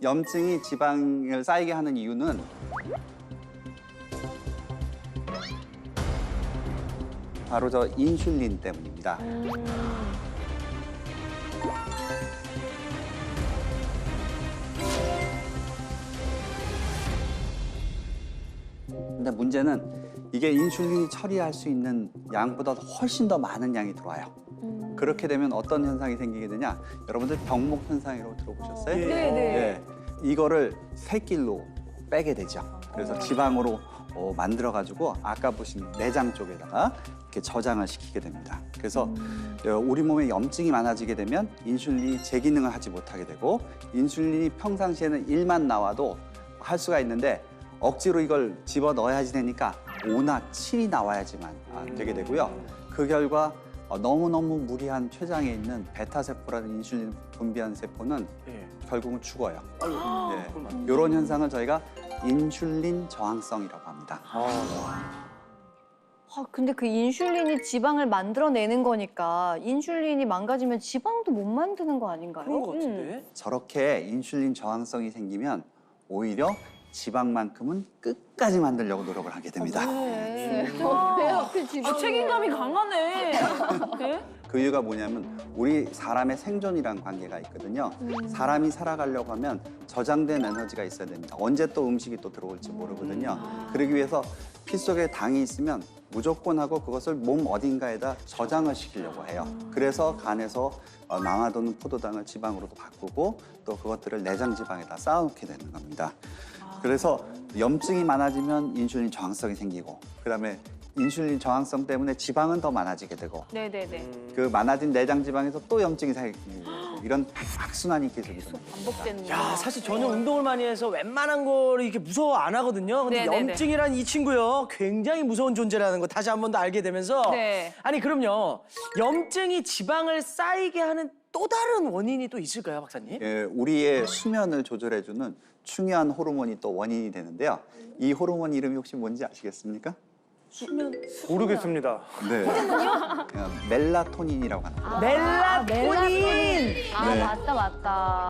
염증이 지방을 쌓이게 하는 이유는 바로 저 인슐린 때문입니다. 근데 문제는 이게 인슐린이 처리할 수 있는 양보다 훨씬 더 많은 양이 들어와요. 그렇게 되면 어떤 현상이 생기게 되냐? 여러분들 병목 현상이라고 들어보셨어요? 네네. 예, 이거를 새끼로 빼게 되죠. 그래서 지방으로 만들어가지고 아까 보신 내장 쪽에다가 이렇게 저장을 시키게 됩니다. 그래서 우리 몸에 염증이 많아지게 되면 인슐린이 제 기능을 하지 못하게 되고 인슐린이 평상시에는 1만 나와도 할 수가 있는데 억지로 이걸 집어 넣어야지 되니까 5나 7이 나와야지만 되게 되고요. 그 결과 너무너무 무리한 췌장에 있는 베타세포라는 인슐린 분비하는 세포는 결국은 죽어요. 이런 현상을 저희가 인슐린 저항성이라고 합니다. 근데 그 인슐린이 지방을 만들어내는 거니까 인슐린이 망가지면 지방도 못 만드는 거 아닌가요? 그런 것 같은데? 저렇게 인슐린 저항성이 생기면 오히려 지방만큼은 끝까지 만들려고 노력을 하게 됩니다. 왜 하필 지방? 책임감이 강하네. 네? 그 이유가 뭐냐면 우리 사람의 생존이란 관계가 있거든요. 사람이 살아가려고 하면 저장된 에너지가 있어야 됩니다. 언제 또 음식이 또 들어올지 모르거든요. 그러기 위해서 피 속에 당이 있으면 무조건 하고 그것을 몸 어딘가에다 저장을 시키려고 해요. 그래서 간에서 남아도는 포도당을 지방으로도 바꾸고 또 그것들을 내장 지방에다 쌓아놓게 되는 겁니다. 그래서 염증이 많아지면 인슐린 저항성이 생기고 그다음에 인슐린 저항성 때문에 지방은 더 많아지게 되고 네네네. 그 많아진 내장 지방에서 또 염증이 생기고 이런 악순환이 계속 일어납니다. 반복되는 야, 사실 저는 운동을 많이 해서 웬만한 거를 이렇게 무서워 안 하거든요. 근데 네네네. 염증이란 이 친구요, 굉장히 무서운 존재라는 거 다시 한 번 더 알게 되면서 네. 아니 그럼요, 염증이 지방을 쌓이게 하는 또 다른 원인이 또 있을까요, 박사님? 예, 우리의 수면을 조절해주는 중요한 호르몬이 또 원인이 되는데요. 이 호르몬 이름이 혹시 뭔지 아시겠습니까? 모르겠습니다. 네. 멜라토닌이라고 합니다. 멜라토닌! 아, 맞다.